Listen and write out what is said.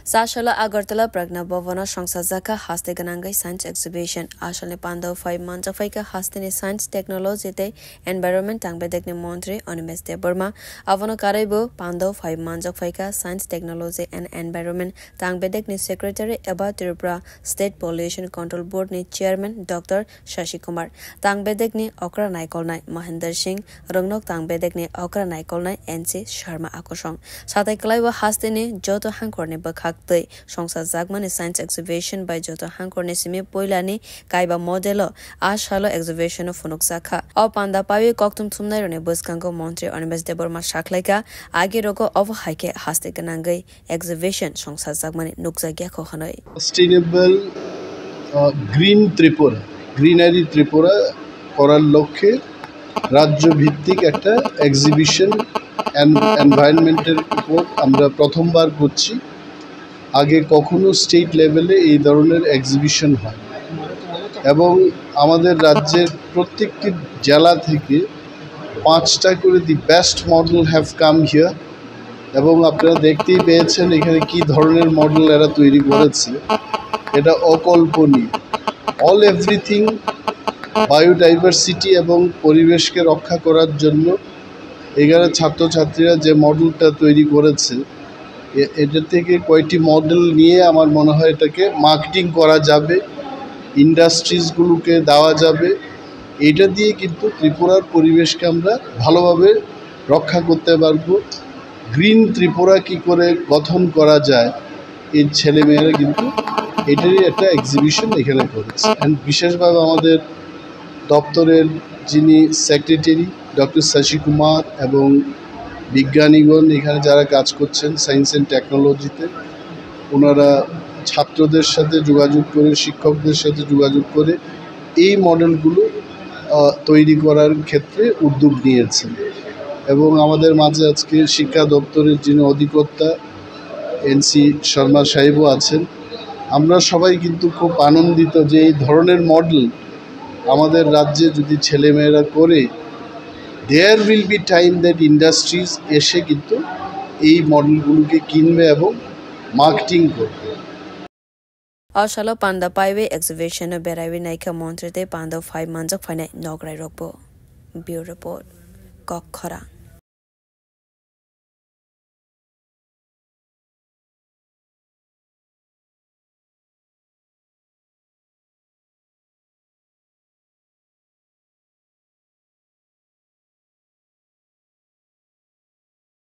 Sashala Agartala Pragna Bhavana Shangsazaka Haste Ganangai Science Exhibition Ashane Pando 5 months of Faika Hastini Science Technology Te Environment Tangbedekni Montri Onimes de Burma Avano Karaibo Pando 5 months of Faika Science Technology and Environment Tangbedekni Secretary Eba Tripura State Pollution Control Board ni Chairman Dr. Shashi Kumar Tangbedekni Okra Naikolnai Mahinder Singh Rungnok Tangbedekni Okra Naikolnai NC Sharma Akoshong Satai Kalaiwa Hastini Joto Hankorni Bakak Shongsa Zagmani Science Exhibition by Joto Hankorni Simi Poilani Kaiba Modelo Ashalo Exhibition of Funuksaka O Panda Pavi Koktum Tumnairone Buskango Montri Onimes de Burma Shaklaika Agiroko of Haike Haste Ganangai Exhibition Shongsa Zagmani Nukza Gyako Hanoi Sustainable Green Tripura Greenery Tripura করার লক্ষ্যে রাজ্য ভিত্তিক একটা exhibition এনভায়রনমেন্টের উপর আমরা প্রথমবার করছি আগে কখনো স্টেট লেভেলে এই ধরনের এক্সিবিশন হয় এবং আমাদের রাজ্যের প্রত্যেকটি জেলা থেকে 5টা করে the best model have come here এবং আপনারা দেখতেই পেয়েছেন এখানে কি ধরনের মডেল এরা তৈরি করেছে এটা অকল্পনীয় অল এভরিথিং বায়োডাইভার্সিটি এবং পরিবেশকে রক্ষা করার জন্য এখানে ছাত্রছাত্রীরা যে মডেলটা তৈরি করেছে এটা থেকে কয়েকটি মডেল নিয়ে আমার মনে হয় এটাকে মার্কেটিং করা যাবে ইন্ডাস্ট্রিজগুলোকে দেওয়া যাবে এটা দিয়ে কিন্তু ত্রিপুরার পরিবেশকে আমরা ভালোভাবে রক্ষা করতে পারবো গ্রিন ত্রিপুরা কি করে গঠন করা যায় এই ছেলেমেয়েরা কিন্তু এটারই একটা এক্সিবিশন এখানে করেছে অ্যান্ড বিশেষভাবে আমাদের দপ্তরের যিনি সেক্রেটারি ডক্টর শশী কুমার এবং বিজ্ঞানীগণ এখানে যারা কাজ করছেন সায়েন্স অ্যান্ড টেকনোলজিতে ওনারা ছাত্রদের সাথে যোগাযোগ করে শিক্ষকদের সাথে যোগাযোগ করে এই মডেলগুলো তৈরি করার ক্ষেত্রে উদ্যোগ নিয়েছেন এবং আমাদের মাঝে আজকে শিক্ষা দপ্তরের যিনি অধিকর্তা এনসি শর্মা সাহেবও আছেন আমরা সবাই কিন্তু খুব আনন্দিত যে এই ধরনের মডেল আমাদের রাজ্যে যদি ছেলেমেয়েরা করে there will be time that industries এসে কিন্তু এই মডেলগুলোকে কিনবে এবং মার্কেটিং করবে Ashalo Panda Paiwe Exhibition Beraiwi Naika Montrete Panda 5 months of Fine Nograi Rokbo Bureau Report Kokhara